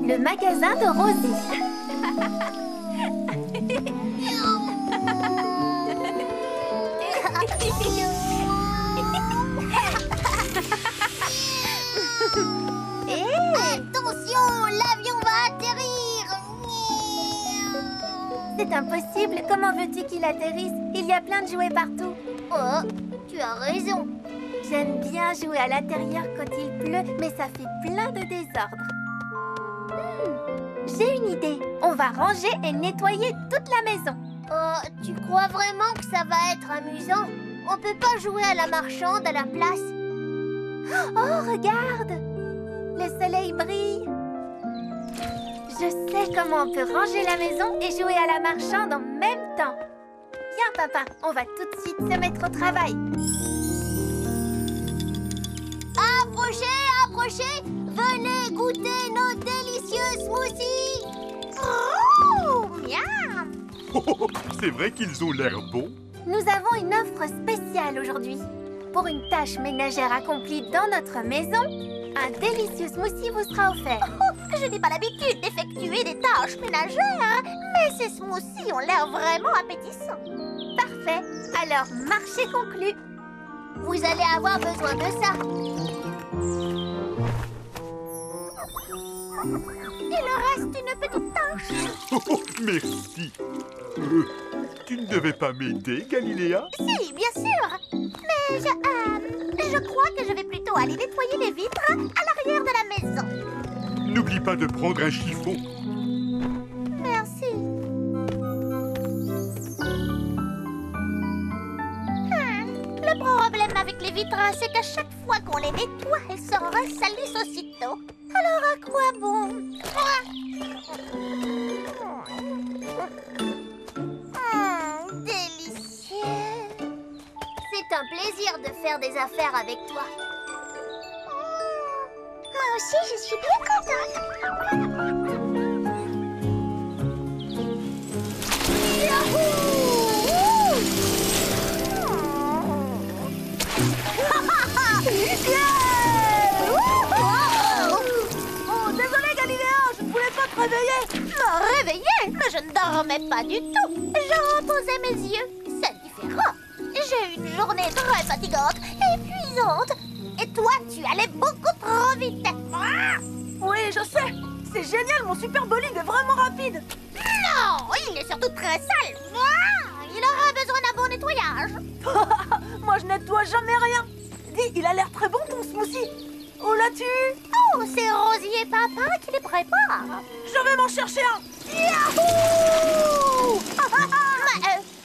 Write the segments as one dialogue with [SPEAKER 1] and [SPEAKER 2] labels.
[SPEAKER 1] Le magasin de Rosie.
[SPEAKER 2] Attention, l'avion va atterrir.
[SPEAKER 1] C'est impossible. Comment veux-tu qu'il atterrisse? Il y a plein de jouets partout.
[SPEAKER 2] Oh, tu as raison.
[SPEAKER 1] J'aime bien jouer à l'intérieur quand il pleut, mais ça fait plein de désordre. J'ai une idée. On va ranger et nettoyer toute la maison.
[SPEAKER 2] Oh, tu crois vraiment que ça va être amusant? On peut pas jouer à la marchande à la place?
[SPEAKER 1] Oh, regarde! Le soleil brille. Je sais comment on peut ranger la maison et jouer à la marchande en même temps. Viens, papa, on va tout de suite se mettre au travail.
[SPEAKER 2] Approchez, approchez! Venez goûter nos délicieux smoothies! Oh, miam!
[SPEAKER 3] C'est vrai qu'ils ont l'air bons.
[SPEAKER 1] Nous avons une offre spéciale aujourd'hui. Pour une tâche ménagère accomplie dans notre maison, un délicieux smoothie vous sera offert.
[SPEAKER 2] Je n'ai pas l'habitude d'effectuer des tâches ménagères, mais ces smoothies ont l'air vraiment appétissants.
[SPEAKER 1] Parfait. Alors, marché conclu.
[SPEAKER 2] Vous allez avoir besoin de ça. Il reste une petite tâche.
[SPEAKER 3] Merci. Tu ne devais pas m'aider, Galiléa?
[SPEAKER 2] Si, bien sûr. Mais je crois que je vais plutôt aller nettoyer les vitres à l'arrière de la maison.
[SPEAKER 3] N'oublie pas de prendre un chiffon.
[SPEAKER 2] Merci. Le problème avec les vitres, c'est qu'à chaque fois qu'on les nettoie, elles se ressalissent aussitôt. Alors à quoi bon? Délicieux. C'est un plaisir de faire des affaires avec toi. Moi aussi, je suis bien contente.
[SPEAKER 4] Oh, désolé Galiléa, je ne voulais pas te réveiller.
[SPEAKER 2] Me réveiller? Mais je ne dormais pas du tout. Je reposais mes yeux. C'est différent. J'ai eu une journée très fatigante, épuisante. Et toi, tu allais beaucoup trop vite.
[SPEAKER 4] Oui, je sais. C'est génial, mon super bolide est vraiment rapide.
[SPEAKER 2] Non, il est surtout très sale. Il aura besoin d'un bon nettoyage.
[SPEAKER 4] Moi, je nettoie jamais rien. Dis, il a l'air très bon ton smoothie. Où l'as-tu?
[SPEAKER 2] Oh, c'est Rosie et Papa qui les préparent.
[SPEAKER 4] Je vais m'en chercher un.
[SPEAKER 2] Yahoo!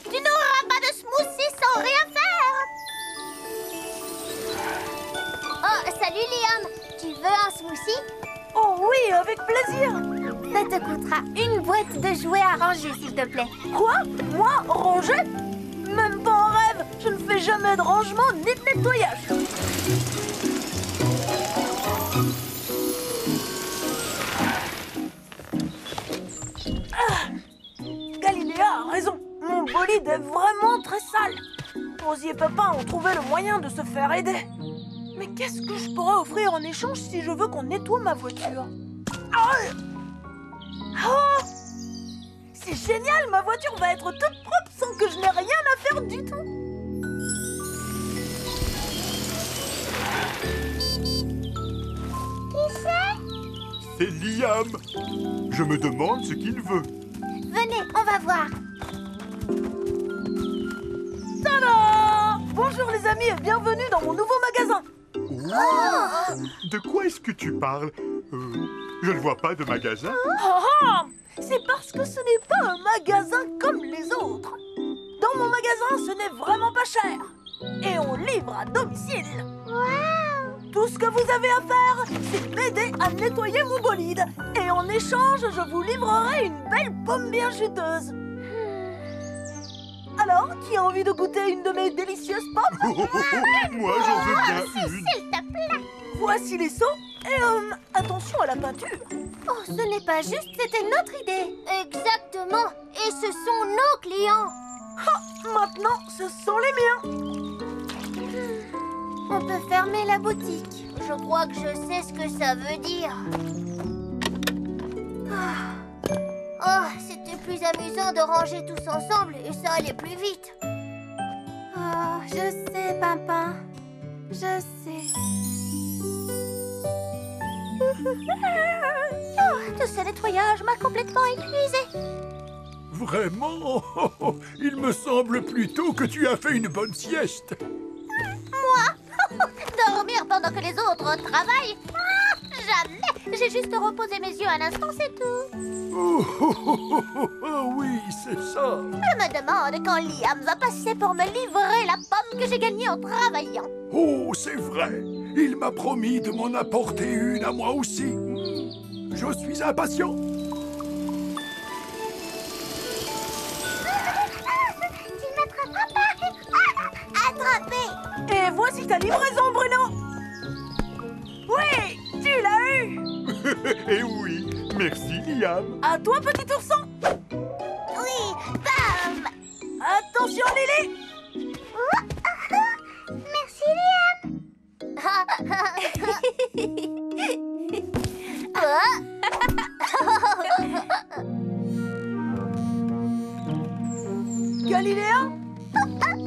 [SPEAKER 2] Tu n'auras pas de smoothie sans rien faire. Oh, salut Liam. Tu veux un smoothie?
[SPEAKER 4] Oh oui, avec plaisir.
[SPEAKER 1] Ça te coûtera une boîte de jouets à ranger, s'il te plaît.
[SPEAKER 4] Quoi? Moi, ranger? Même pas en rêve. Je ne fais jamais de rangement ni de nettoyage. Galiléa a raison. Mon bolide est vraiment très sale. Rosie et Papa ont trouvé le moyen de se faire aider. Mais qu'est-ce que je pourrais offrir en échange si je veux qu'on nettoie ma voiture? Oh, c'est génial, ma voiture va être toute propre sans que je n'ai rien à faire du tout.
[SPEAKER 2] Qui c'est?
[SPEAKER 3] C'est Liam. Je me demande ce qu'il veut.
[SPEAKER 1] Venez, on va voir.
[SPEAKER 4] Tada! Bonjour les amis et bienvenue dans mon nouveau magasin.
[SPEAKER 3] Oh, de quoi est-ce que tu parles? Je ne vois pas de magasin.
[SPEAKER 4] C'est parce que ce n'est pas un magasin comme les autres. Dans mon magasin, ce n'est vraiment pas cher. Et on livre à domicile.
[SPEAKER 2] Wow!
[SPEAKER 4] Tout ce que vous avez à faire, c'est m'aider à nettoyer mon bolide. Et en échange, je vous livrerai une belle pomme bien juteuse. Alors, qui a envie de goûter une de mes délicieuses pommes?
[SPEAKER 3] Moi, j'en veux bien une.
[SPEAKER 2] S'il te plaît.
[SPEAKER 4] Voici les seaux. Et attention à la peinture.
[SPEAKER 1] Oh, ce n'est pas juste, c'était notre idée.
[SPEAKER 2] Exactement. Et ce sont nos clients.
[SPEAKER 4] Maintenant, ce sont les miens.
[SPEAKER 1] On peut fermer la boutique.
[SPEAKER 2] Je crois que je sais ce que ça veut dire. Oh, c'était plus amusant de ranger tous ensemble et ça allait plus vite.
[SPEAKER 1] Oh, je sais, Pimpin. Je sais.
[SPEAKER 2] Oh, tout ce nettoyage m'a complètement épuisée.
[SPEAKER 5] Vraiment? Il me semble plutôt que tu as fait une bonne sieste.
[SPEAKER 2] Moi? Dormir pendant que les autres travaillent? Jamais. J'ai juste reposé mes yeux un instant, c'est tout.
[SPEAKER 5] Oui, c'est ça.
[SPEAKER 2] Je me demande quand Liam va passer pour me livrer la pomme que j'ai gagnée en travaillant.
[SPEAKER 5] Oh, c'est vrai. Il m'a promis de m'en apporter une à moi aussi. Je suis impatient.
[SPEAKER 2] Tu ne m'attraperas pas. Attrapé.
[SPEAKER 4] Et voici ta livraison, Bruno. Oui, tu l'as eu.
[SPEAKER 3] Eh oui, merci Liam.
[SPEAKER 4] À toi, petit ourson.
[SPEAKER 2] Oui, bam.
[SPEAKER 4] Attention, Lily.
[SPEAKER 2] Merci, Liam.
[SPEAKER 4] Galiléa,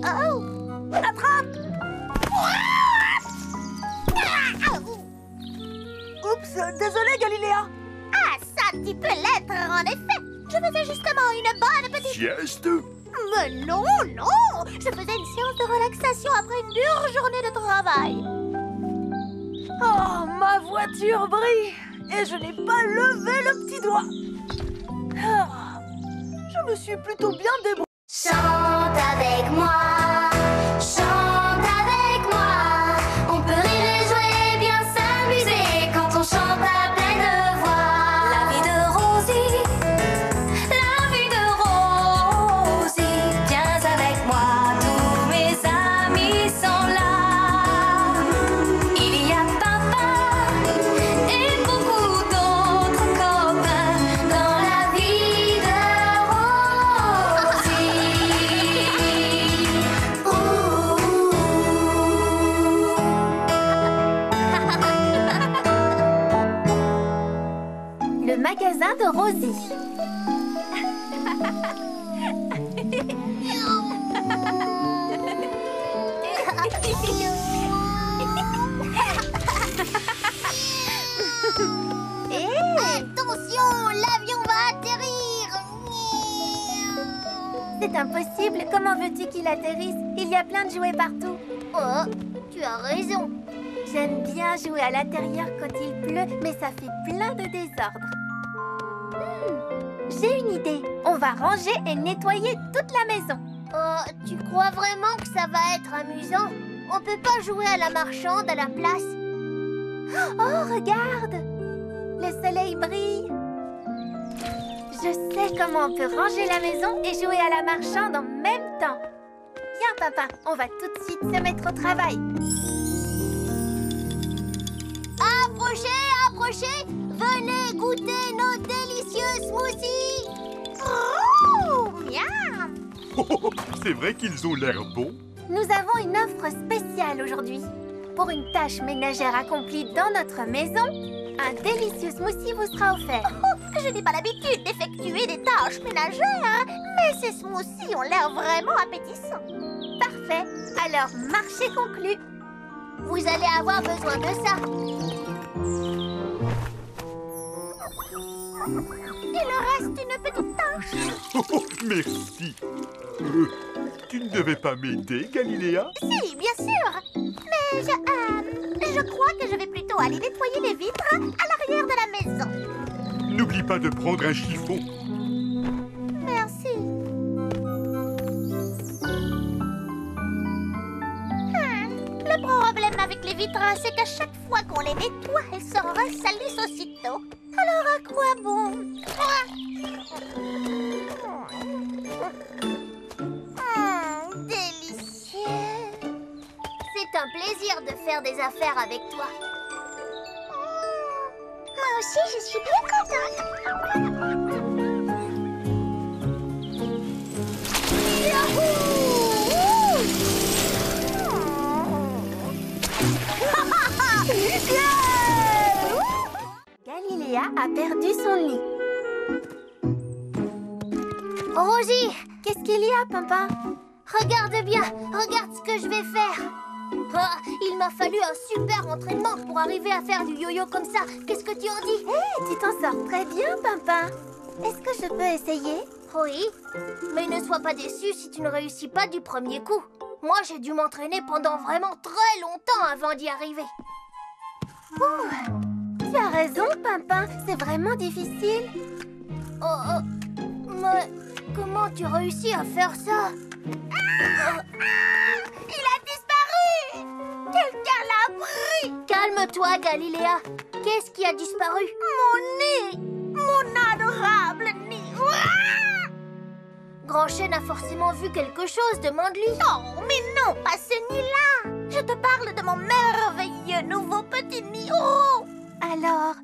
[SPEAKER 2] Oh.
[SPEAKER 4] attrape. Oups, désolé, Galiléa.
[SPEAKER 2] Ah, ça, tu peux l'être, en effet. Je faisais justement une bonne petite...
[SPEAKER 5] Sieste?
[SPEAKER 2] Mais non, non. Je faisais une séance de relaxation après une dure journée de travail.
[SPEAKER 4] Oh, ma voiture brille et je n'ai pas levé le petit doigt. Ah, je me suis plutôt bien débrouillée.
[SPEAKER 2] Chante avec moi, chante avec moi. On peut rire et jouer, bien s'amuser quand on chante à pleine voix. La vie de Rosie, viens avec moi, tous mes amis sont là. Il y a papa et beaucoup d'autres copains dans la vie de Rosie.
[SPEAKER 1] Le magasin de Rosie.
[SPEAKER 2] Attention, l'avion va atterrir.
[SPEAKER 1] C'est impossible. Comment veux-tu qu'il atterrisse? Il y a plein de jouets partout.
[SPEAKER 2] Oh, tu as raison.
[SPEAKER 1] J'aime bien jouer à l'intérieur quand il pleut, mais ça fait plein de désordre. J'ai une idée. On va ranger et nettoyer toute la maison.
[SPEAKER 2] Oh, tu crois vraiment que ça va être amusant? On peut pas jouer à la marchande à la place?
[SPEAKER 1] Oh, regarde! Le soleil brille. Je sais comment on peut ranger la maison et jouer à la marchande en même temps. Viens, papa, on va tout de suite se mettre au travail.
[SPEAKER 2] Approchez, approchez! Venez goûter nos délicieux smoothies! Oh, miam!
[SPEAKER 3] C'est vrai qu'ils ont l'air bons.
[SPEAKER 1] Nous avons une offre spéciale aujourd'hui. Pour une tâche ménagère accomplie dans notre maison, un délicieux smoothie vous sera offert.
[SPEAKER 2] Je n'ai pas l'habitude d'effectuer des tâches ménagères, mais ces smoothies ont l'air vraiment appétissants.
[SPEAKER 1] Parfait. Alors, marché conclu.
[SPEAKER 2] Vous allez avoir besoin de ça. Il reste une petite tâche.
[SPEAKER 3] Merci. Tu ne devais pas m'aider, Galiléa?
[SPEAKER 2] Si, bien sûr. Mais je crois que je vais plutôt aller nettoyer les vitres à l'arrière de la maison.
[SPEAKER 3] N'oublie pas de prendre un chiffon.
[SPEAKER 2] Merci. Le problème avec les vitres, c'est qu'à chaque fois qu'on les nettoie, elles se ressalissent aussitôt. Alors à quoi bon? Délicieux. C'est un plaisir de faire des affaires avec toi. Moi aussi, je suis bien contente.
[SPEAKER 1] Galiléa a perdu son lit.
[SPEAKER 2] Rosie,
[SPEAKER 1] Qu'est-ce qu'il y a, Pimpin?
[SPEAKER 2] regarde bien, regarde ce que je vais faire. Ah, il m'a fallu un super entraînement pour arriver à faire du yo-yo comme ça. Qu'est-ce que tu en dis?
[SPEAKER 1] Tu t'en sors très bien, Pimpin. Est-ce que je peux essayer?
[SPEAKER 2] Oui, mais ne sois pas déçu si tu ne réussis pas du premier coup. Moi, j'ai dû m'entraîner pendant vraiment très longtemps avant d'y arriver.
[SPEAKER 1] Tu as raison, Pimpin. C'est vraiment difficile.
[SPEAKER 2] Oh, mais comment tu réussis à faire ça? Il a disparu! Quelqu'un l'a pris! Calme-toi, Galiléa. Qu'est-ce qui a disparu? Mon nez! Mon adorable nez! Grand Chêne a forcément vu quelque chose, demande-lui. Oh, mais non, pas ce nid-là! Je te parle de mon merveilleux nouveau petit nid. Oh!
[SPEAKER 1] Alors,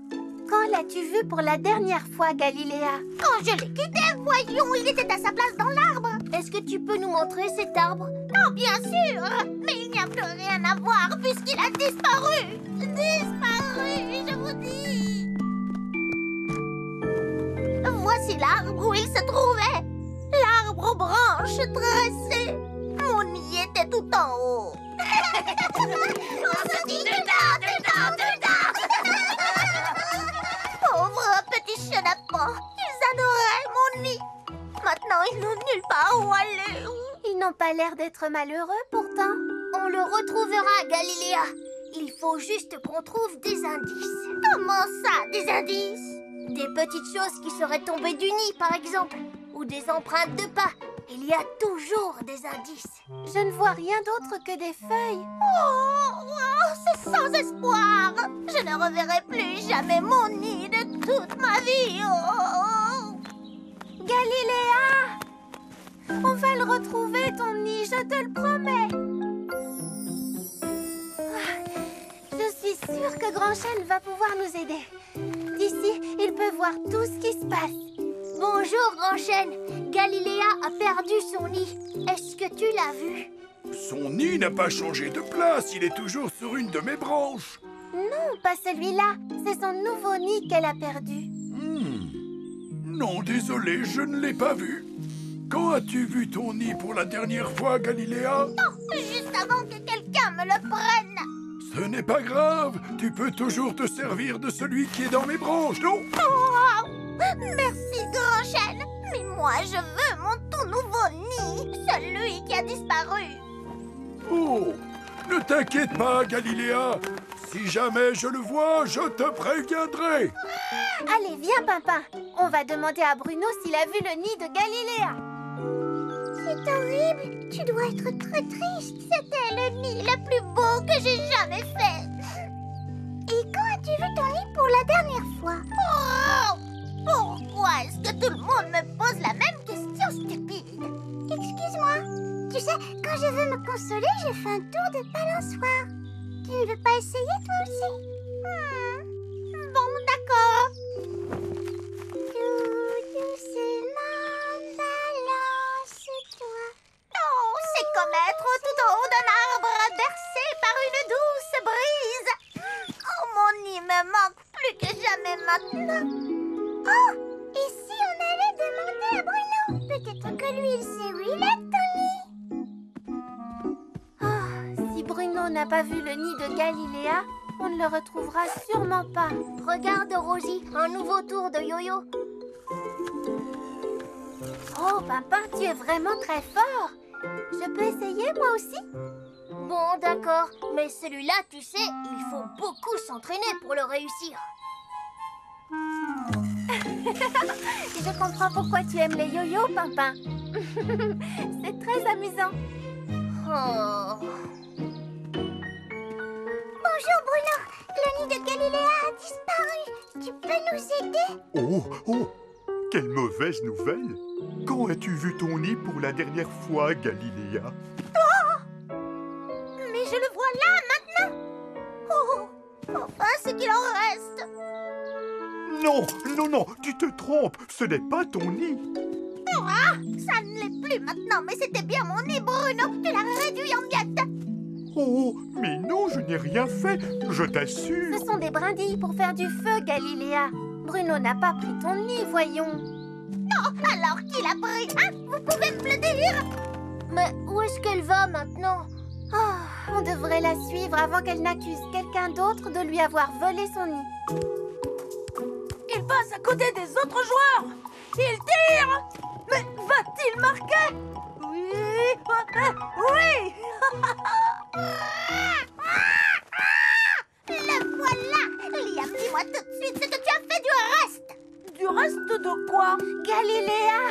[SPEAKER 1] quand l'as-tu vu pour la dernière fois, Galiléa?
[SPEAKER 2] Quand je l'ai quitté, voyons, il était à sa place dans l'arbre. Est-ce que tu peux nous montrer cet arbre? Non, bien sûr, mais il n'y a plus rien à voir puisqu'il a disparu. Disparu, je vous dis. Voici l'arbre où il se trouvait. L'arbre aux branches tressées. Mon nid était tout en haut. On se dit dedans, dedans, dedans. Pauvre petit chenapan, ils adoraient mon nid. Maintenant, ils n'ont nulle part où aller.
[SPEAKER 1] Ils n'ont pas l'air d'être malheureux, pourtant.
[SPEAKER 2] On le retrouvera, Galiléa. Il faut juste qu'on trouve des indices. Comment ça, des indices? Des petites choses qui seraient tombées du nid, par exemple. Ou des empreintes de pas. Il y a toujours des indices.
[SPEAKER 1] Je ne vois rien d'autre que des feuilles.
[SPEAKER 2] Oh, c'est sans espoir. Je ne reverrai plus jamais mon nid de toute ma vie. Oh.
[SPEAKER 1] Galiléa! On va le retrouver, ton nid, je te le promets. Je suis sûre que Grand Chêne va pouvoir nous aider. D'ici, il peut voir tout ce qui se passe.
[SPEAKER 2] Bonjour, Grand Chêne. Galiléa a perdu son nid. Est-ce que tu l'as vu?
[SPEAKER 5] Son nid n'a pas changé de place, il est toujours sur une de mes branches.
[SPEAKER 1] Non, pas celui-là. C'est son nouveau nid qu'elle a perdu.
[SPEAKER 5] Non, désolé, je ne l'ai pas vu. Quand as-tu vu ton nid pour la dernière fois, Galiléa?
[SPEAKER 2] Non, juste avant que quelqu'un me le prenne.
[SPEAKER 5] Ce n'est pas grave, tu peux toujours te servir de celui qui est dans mes branches, non?
[SPEAKER 2] Oh, merci, Grand Chêne. Mais moi, je veux mon tout nouveau nid, celui qui a disparu.
[SPEAKER 5] Oh, ne t'inquiète pas, Galiléa. Si jamais je le vois, je te préviendrai.
[SPEAKER 1] Allez, viens, Pimpin. On va demander à Bruno s'il a vu le nid de Galiléa.
[SPEAKER 2] C'est horrible. Tu dois être très triste. C'était le nid le plus beau que j'ai jamais fait. Et quand as-tu vu ton nid pour la dernière fois? Oh, pourquoi est-ce que tout le monde me pose la même question stupide? Excuse-moi. Tu sais, quand je veux me consoler, je fais un tour de balançoire. Tu ne veux pas essayer, toi aussi? Bon, d'accord. Tout doucement, balance-toi. Oh, c'est comme être tout en haut d'un arbre, bercé par une douce brise. Oh, mon nid me manque plus que jamais maintenant. Oh, et si on allait demander à Bruno? Peut-être que lui, il sait où il est, ton nid.
[SPEAKER 1] Si Bruno n'a pas vu le nid de Galiléa, on ne le retrouvera sûrement pas.
[SPEAKER 2] Regarde, Rosie, un nouveau tour de yo-yo.
[SPEAKER 1] Oh, Pimpin, tu es vraiment très fort. Je peux essayer, moi aussi?
[SPEAKER 2] Bon, d'accord, mais celui-là, tu sais, il faut beaucoup s'entraîner pour le réussir.
[SPEAKER 1] Je comprends pourquoi tu aimes les yo-yo, Pimpin. C'est très amusant.
[SPEAKER 2] Oh. Bonjour, Bruno. Le nid de Galiléa a disparu. Tu peux nous aider?
[SPEAKER 3] Oh, quelle mauvaise nouvelle! Quand as-tu vu ton nid pour la dernière fois, Galiléa?
[SPEAKER 2] Mais je le vois là, maintenant. Oh, enfin, ce qu'il en reste.
[SPEAKER 3] Non, tu te trompes, ce n'est pas ton nid.
[SPEAKER 2] Ah, ça ne l'est plus maintenant, mais c'était bien mon nid, Bruno. Tu l'as réduit en miettes.
[SPEAKER 3] Oh, mais non, je n'ai rien fait, je t'assure.
[SPEAKER 1] Ce sont des brindilles pour faire du feu, Galiléa. Bruno n'a pas pris ton nid, voyons.
[SPEAKER 2] Non, alors qui l'a pris, hein? Vous pouvez me le dire? Mais où est-ce qu'elle va maintenant?
[SPEAKER 1] Oh, on devrait la suivre avant qu'elle n'accuse quelqu'un d'autre de lui avoir volé son nid.
[SPEAKER 4] Il passe à côté des autres joueurs. Il tire. Mais va-t-il marquer? Oui. Oui.
[SPEAKER 2] Le voilà! Liam, dis-moi tout de suite ce que tu as fait du reste!
[SPEAKER 4] Du reste de quoi?
[SPEAKER 1] Galiléa!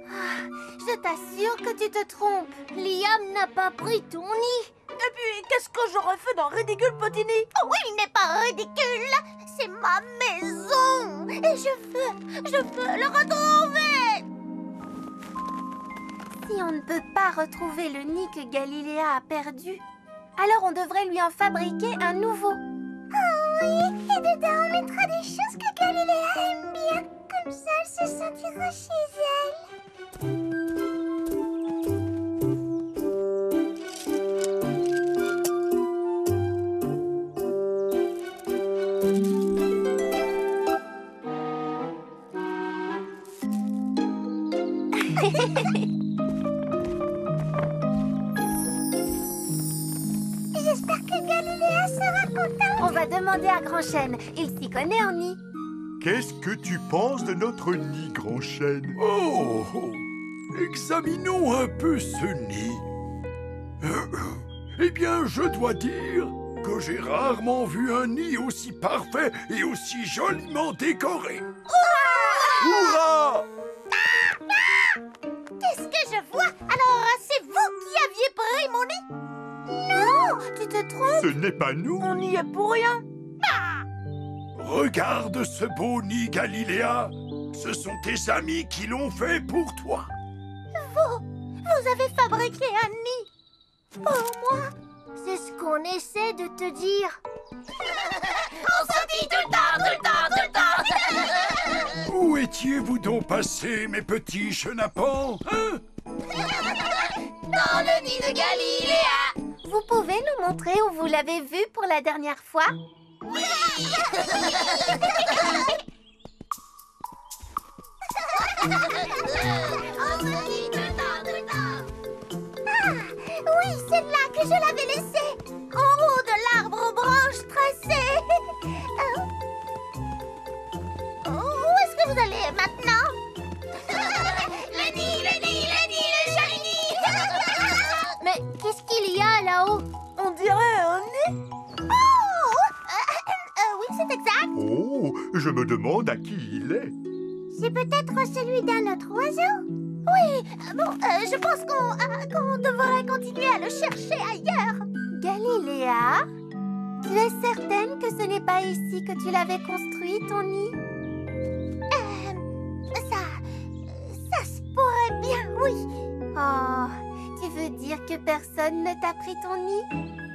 [SPEAKER 1] Ah, je t'assure que tu te trompes.
[SPEAKER 2] Liam n'a pas pris ton nid!
[SPEAKER 4] Et puis, qu'est-ce que j'aurais fait d'un ridicule petit nid?
[SPEAKER 2] Oh oui, il n'est pas ridicule! C'est ma maison! Et je veux le retrouver!
[SPEAKER 1] Si on ne peut pas retrouver le nid que Galiléa a perdu, alors on devrait lui en fabriquer un nouveau.
[SPEAKER 2] Oh oui, et dedans on mettra des choses que Galiléa aime bien. Comme ça, elle se sentira chez elle. J'espère que Galiléa sera contente.
[SPEAKER 1] On va demander à Grand Chêne. Il s'y connaît en nid.
[SPEAKER 3] Qu'est-ce que tu penses de notre nid, Grand Chêne?
[SPEAKER 5] Oh, examinons un peu ce nid. Eh bien, je dois dire que j'ai rarement vu un nid aussi parfait et aussi joliment décoré.
[SPEAKER 3] Hurrah!
[SPEAKER 2] Qu'est-ce que je vois? Alors, c'est vous qui aviez pris mon nid?
[SPEAKER 1] Non, tu te trompes.
[SPEAKER 3] Ce n'est pas nous.
[SPEAKER 4] On n'y est pour rien.
[SPEAKER 5] Regarde ce beau nid, Galiléa. Ce sont tes amis qui l'ont fait pour toi.
[SPEAKER 2] Vous avez fabriqué un nid pour moi? C'est ce qu'on essaie de te dire. On se dit tout le temps.
[SPEAKER 5] Où étiez-vous donc passés, mes petits chenapans, hein?
[SPEAKER 2] Dans le nid de Galiléa.
[SPEAKER 1] Vous pouvez nous montrer où vous l'avez vu pour la dernière fois?
[SPEAKER 2] Oui. On se dit tout le temps. Ah, oui, c'est là que je l'avais laissé, en haut de l'arbre aux branches tressées. Où est-ce que vous allez maintenant? Le nid, le joli nid. Mais qu'est-ce qu'il y a là-haut?
[SPEAKER 4] On dirait un nid.
[SPEAKER 2] Oui, c'est exact.
[SPEAKER 3] Oh, je me demande à qui il est.
[SPEAKER 2] C'est peut-être celui d'un autre oiseau. Oui, bon, je pense qu'on devrait continuer à le chercher ailleurs.
[SPEAKER 1] Galiléa, tu es certaine que ce n'est pas ici que tu l'avais construit, ton nid?
[SPEAKER 2] Ça se pourrait bien, oui.
[SPEAKER 1] Oh, tu veux dire que personne ne t'a pris ton nid?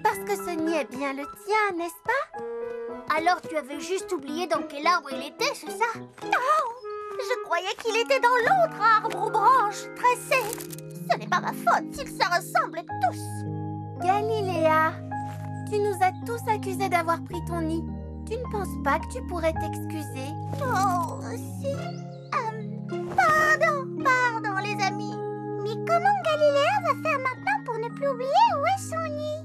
[SPEAKER 1] Parce que ce nid est bien le tien, n'est-ce pas?
[SPEAKER 2] Alors tu avais juste oublié dans quel arbre il était, c'est ça? Non, je croyais qu'il était dans l'autre arbre aux branches tressées. Ce n'est pas ma faute s'ils se ressemblent tous.
[SPEAKER 1] Galiléa, tu nous as tous accusés d'avoir pris ton nid. Tu ne penses pas que tu pourrais t'excuser?
[SPEAKER 2] Oh, si. Pardon les amis. Mais comment Galiléa va faire maintenant pour ne plus oublier où est son nid?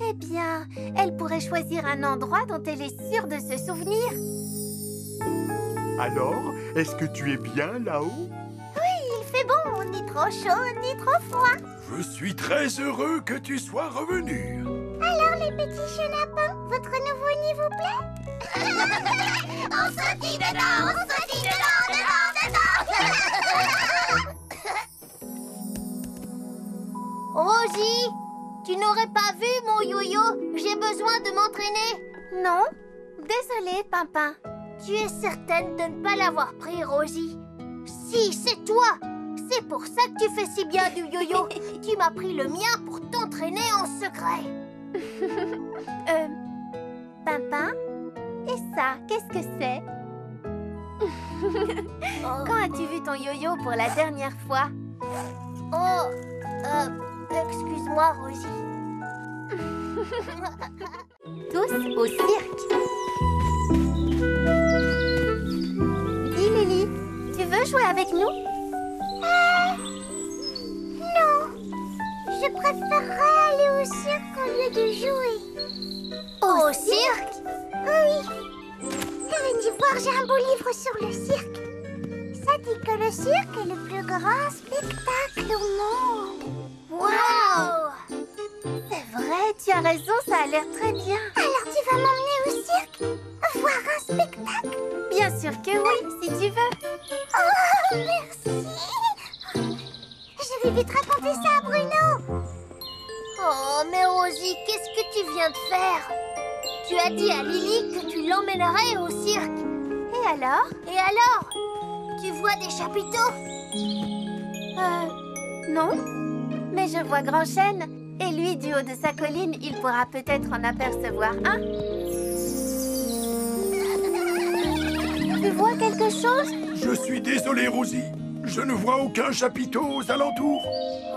[SPEAKER 1] Eh bien, elle pourrait choisir un endroit dont elle est sûre de se souvenir.
[SPEAKER 3] Alors, est-ce que tu es bien là-haut?
[SPEAKER 2] Il fait bon, ni trop chaud, ni trop froid.
[SPEAKER 5] Je suis très heureux que tu sois revenu.
[SPEAKER 2] Alors les petits chenapans, votre nouveau nid vous plaît? On se dit dedans, on se dit dedans. Rosie, tu n'aurais pas vu mon yo-yo? J'ai besoin de m'entraîner.
[SPEAKER 1] Non? Désolée, Pimpin.
[SPEAKER 2] Tu es certaine de ne pas l'avoir pris, Rosie? Si, c'est toi. C'est pour ça que tu fais si bien du yo-yo. Tu m'as pris le mien pour t'entraîner en secret.
[SPEAKER 1] Pimpin? Et ça, qu'est-ce que c'est? Quand as-tu vu ton yo-yo pour la dernière fois?
[SPEAKER 2] Excuse-moi, Rosie.
[SPEAKER 1] Tous au cirque. Dis, Lily, tu veux jouer avec avec nous?
[SPEAKER 2] Non. Je préférerais aller au cirque au lieu de jouer.
[SPEAKER 1] Au cirque?
[SPEAKER 2] Oui. Venez voir, j'ai un beau livre sur le cirque. Ça dit que le cirque est le plus grand spectacle au monde.
[SPEAKER 1] Waouh! C'est vrai, tu as raison, ça a l'air très bien.
[SPEAKER 2] Alors tu vas m'emmener au cirque? Voir un spectacle?
[SPEAKER 1] Bien sûr que oui, si tu veux.
[SPEAKER 2] Oh, merci. Je vais vite raconter ça à Bruno.
[SPEAKER 1] Oh, mais Rosie, qu'est-ce que tu viens de faire? Tu as dit à Lily que tu l'emmènerais au cirque. Et alors? Et alors? Tu vois des chapiteaux? Non. Mais je vois Grand Chêne. Et lui, du haut de sa colline, il pourra peut-être en apercevoir un. Tu vois quelque chose?
[SPEAKER 5] Je suis désolé, Rosie. Je ne vois aucun chapiteau aux alentours.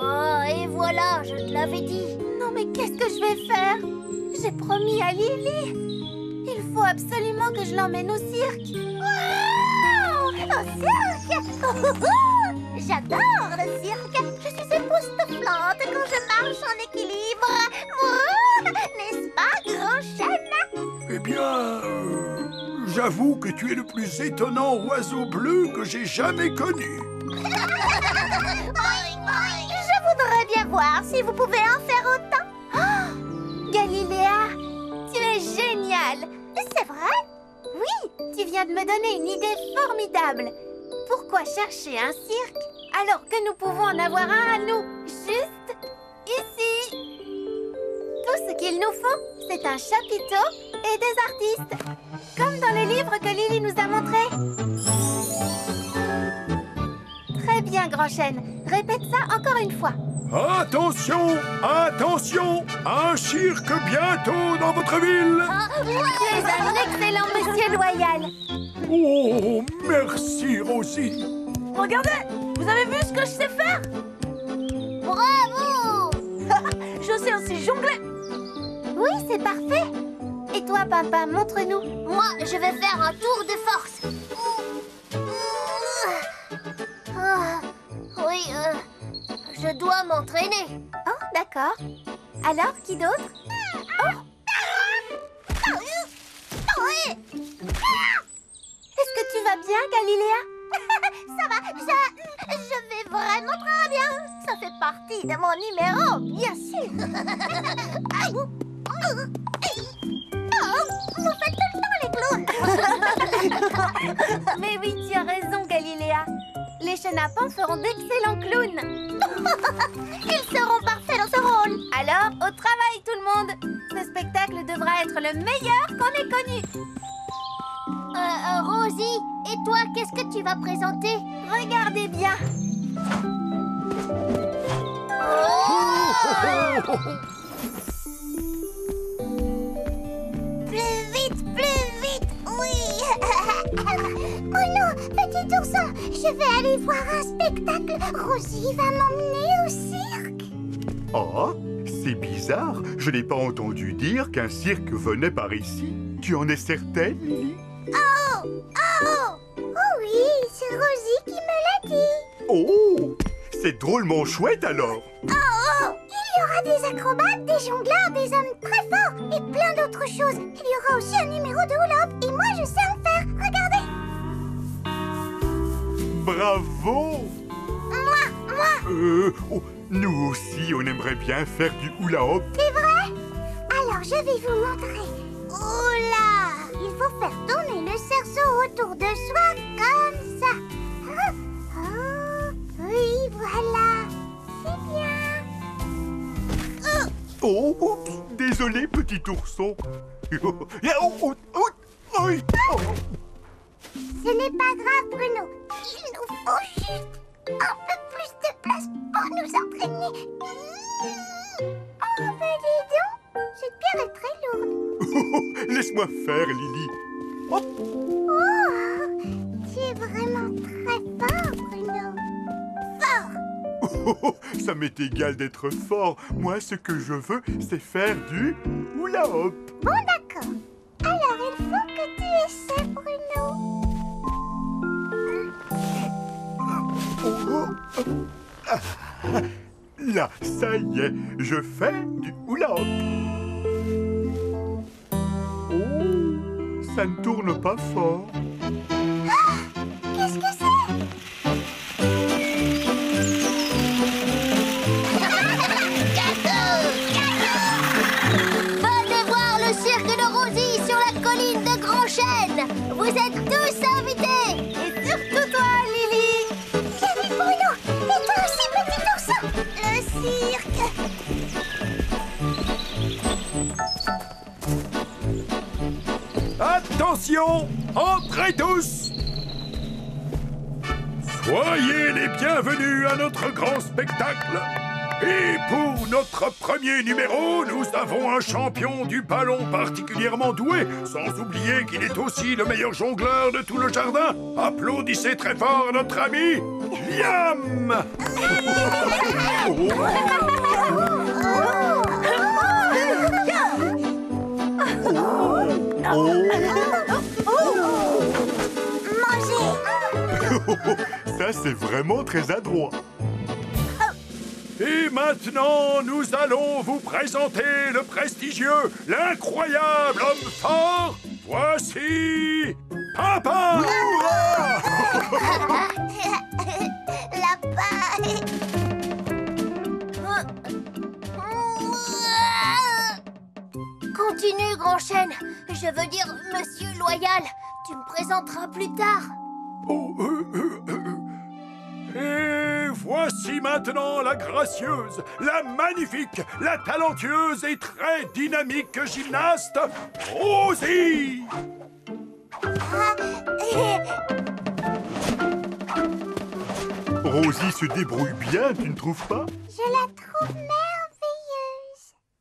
[SPEAKER 1] Oh, et voilà, je te l'avais dit. Non, mais qu'est-ce que je vais faire? J'ai promis à Lily. Il faut absolument que je l'emmène au cirque.
[SPEAKER 2] Au cirque. J'adore le cirque. Je suis époustouflante quand je marche en équilibre. N'est-ce pas, Grand Chêne?
[SPEAKER 5] Eh bien, j'avoue que tu es le plus étonnant oiseau bleu que j'ai jamais connu.
[SPEAKER 2] Je voudrais bien voir si vous pouvez en faire autant.
[SPEAKER 1] Galiléa, tu es géniale.
[SPEAKER 2] C'est vrai?
[SPEAKER 1] Oui, tu viens de me donner une idée formidable. Pourquoi chercher un cirque alors que nous pouvons en avoir un à nous, juste ici? Tout ce qu'il nous faut, c'est un chapiteau et des artistes, comme dans le livre que Lily nous a montré. Très bien, Grand Chêne. Répète ça encore une fois.
[SPEAKER 5] Attention, attention, un cirque bientôt dans votre ville.
[SPEAKER 1] Tu es un excellent monsieur loyal.
[SPEAKER 5] Oh, merci, Rosie.
[SPEAKER 4] Regardez, vous avez vu ce que je sais faire?
[SPEAKER 1] Bravo!
[SPEAKER 4] Je sais aussi jongler.
[SPEAKER 1] Oui, c'est parfait. Et toi, Papa, montre-nous. Moi, je vais faire un tour de force. Oui, je dois m'entraîner. Oh, d'accord. Alors, qui d'autre? Est-ce que tu vas bien, Galiléa?
[SPEAKER 2] Ça va, je vais vraiment très bien. Ça fait partie de mon numéro, bien sûr. Vous faites tout le temps les clowns.
[SPEAKER 1] Mais oui, tu as raison, Galiléa. Les chenapans feront d'excellents clowns.
[SPEAKER 2] Ils seront parfaits dans ce rôle.
[SPEAKER 1] Alors, au travail, tout le monde. Ce spectacle devra être le meilleur qu'on ait connu. Rosie, et toi, qu'est-ce que tu vas présenter? Regardez bien.
[SPEAKER 2] Plus vite, oui. Bruno, petit ourson, je vais aller voir un spectacle. Rosie va m'emmener au cirque.
[SPEAKER 3] Ah, c'est bizarre. Je n'ai pas entendu dire qu'un cirque venait par ici. Tu en es certaine, Lily?
[SPEAKER 2] Oh oui, c'est Rosie qui me l'a dit.
[SPEAKER 3] Oh, c'est drôlement chouette alors.
[SPEAKER 2] Il y aura des acrobates, des jongleurs, des hommes très forts et plein d'autres choses. Il y aura aussi un numéro de hula-hoop et moi je sais en faire. Regardez.
[SPEAKER 3] Bravo.
[SPEAKER 2] Moi.
[SPEAKER 3] Oh, nous aussi, on aimerait bien faire du hula-hoop.
[SPEAKER 2] C'est vrai? Alors je vais vous montrer. Oula! Il faut faire tourner le cerceau autour de soi comme ça. Oui, voilà. C'est bien.
[SPEAKER 3] Oh, oups, désolé, petit ourson.
[SPEAKER 2] Ce n'est pas grave, Bruno. Il nous faut juste un peu plus de place pour nous entraîner. Oh, ben dis donc, cette pierre est très lourde.
[SPEAKER 3] Laisse-moi faire, Lily. Hop.
[SPEAKER 2] Oh, tu es vraiment très fort, Bruno. Fort.
[SPEAKER 3] Ça m'est égal d'être fort. Moi, ce que je veux, c'est faire du hula-hoop.
[SPEAKER 2] Bon, d'accord. Alors, il faut que tu essaies, Bruno.
[SPEAKER 3] Là, ça y est, je fais du hula-hoop. Oh, ça ne tourne pas fort.
[SPEAKER 2] Qu'est-ce que c'est? Venez voir le cirque de Rosie sur la colline de Grand Chêne. Vous êtes tous invités.
[SPEAKER 1] Et surtout toi, Lily.
[SPEAKER 2] Salut Bruno. Et toi aussi, petit ourson. Le cirque.
[SPEAKER 5] Attention, entrez tous. Soyez les bienvenus à notre grand spectacle. Et pour notre premier numéro, nous avons un champion du ballon particulièrement doué, sans oublier qu'il est aussi le meilleur jongleur de tout le jardin. Applaudissez très fort notre ami Liam.
[SPEAKER 3] Ça, c'est vraiment très adroit.
[SPEAKER 5] Et maintenant, nous allons vous présenter le prestigieux, l'incroyable homme fort. Voici Papa.
[SPEAKER 2] Continue, Grand Chêne. Je veux dire, Monsieur Loyal. Tu me présenteras plus tard.
[SPEAKER 5] Oh, Et voici maintenant la gracieuse, la magnifique, la talentueuse et très dynamique gymnaste, Rosie.
[SPEAKER 3] Rosie se débrouille bien, tu ne trouves pas?
[SPEAKER 2] Je la trouve merveilleuse.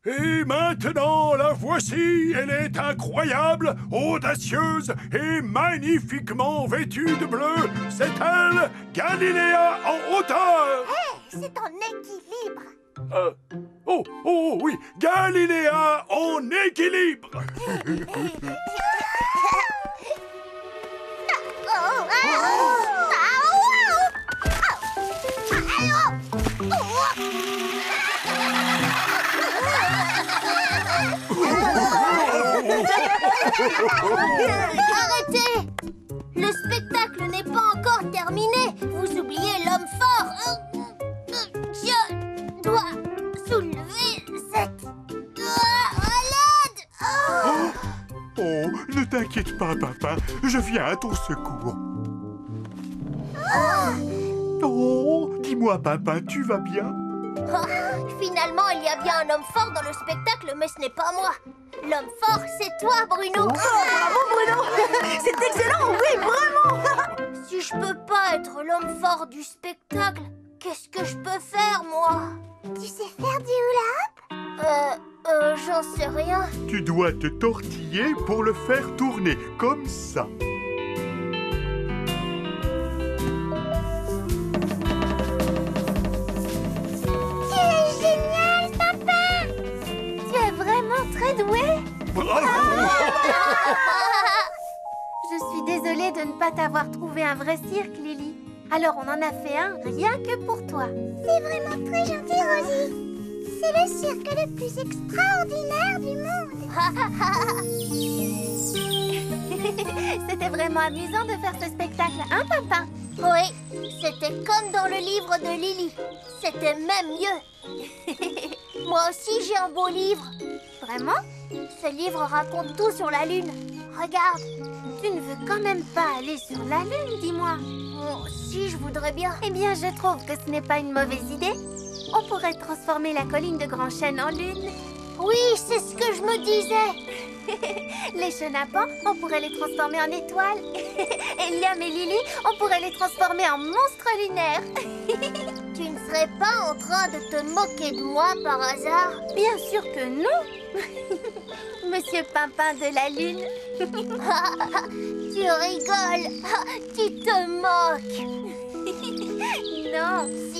[SPEAKER 5] Et maintenant, la voici. Elle est incroyable, audacieuse et magnifiquement vêtue de bleu. C'est elle, Galiléa en hauteur.
[SPEAKER 2] C'est en équilibre.
[SPEAKER 5] Oh oui, Galiléa en équilibre.
[SPEAKER 2] Arrêtez! Le spectacle n'est pas encore terminé. Vous oubliez l'homme fort. Je dois soulever cette... à l'aide!
[SPEAKER 3] Oh, ne t'inquiète pas, papa. Je viens à ton secours. Oh, dis-moi, papa, tu vas bien?
[SPEAKER 2] Finalement, il y a bien un homme fort dans le spectacle, mais ce n'est pas moi. L'homme fort, c'est toi, Bruno.
[SPEAKER 4] Bravo, Bruno. C'est excellent, oui, vraiment.
[SPEAKER 2] Si je peux pas être l'homme fort du spectacle, qu'est-ce que je peux faire, moi? Tu sais faire du hula-hoop? J'en sais rien.
[SPEAKER 3] Tu dois te tortiller pour le faire tourner, comme ça.
[SPEAKER 2] Tu es génial, papa!
[SPEAKER 1] Tu es vraiment très doué.
[SPEAKER 5] Bravo.
[SPEAKER 1] Je suis désolée de ne pas t'avoir trouvé un vrai cirque, Lily. Alors on en a fait un rien que pour toi.
[SPEAKER 2] C'est vraiment très gentil, Rosie. C'est le cirque le plus extraordinaire du monde.
[SPEAKER 1] C'était vraiment amusant de faire ce spectacle, hein, papa?
[SPEAKER 2] Oui, c'était comme dans le livre de Lily. C'était même mieux. Moi aussi, j'ai un beau livre.
[SPEAKER 1] Vraiment?
[SPEAKER 2] Ce livre raconte tout sur la Lune. Regarde.
[SPEAKER 1] Tu ne veux quand même pas aller sur la Lune, dis-moi.
[SPEAKER 2] Oh, si, je voudrais bien.
[SPEAKER 1] Eh bien, je trouve que ce n'est pas une mauvaise idée. On pourrait transformer la colline de Grand Chêne en lune.
[SPEAKER 2] Oui, c'est ce que je me disais.
[SPEAKER 1] Les chenapans, on pourrait les transformer en étoiles. Et Liam et Lily, on pourrait les transformer en monstres lunaires.
[SPEAKER 2] Tu ne serais pas en train de te moquer de moi par hasard?
[SPEAKER 1] Bien sûr que non. Monsieur Pimpin de la Lune.
[SPEAKER 2] Tu rigoles. Tu te moques.
[SPEAKER 1] Non.
[SPEAKER 2] Si.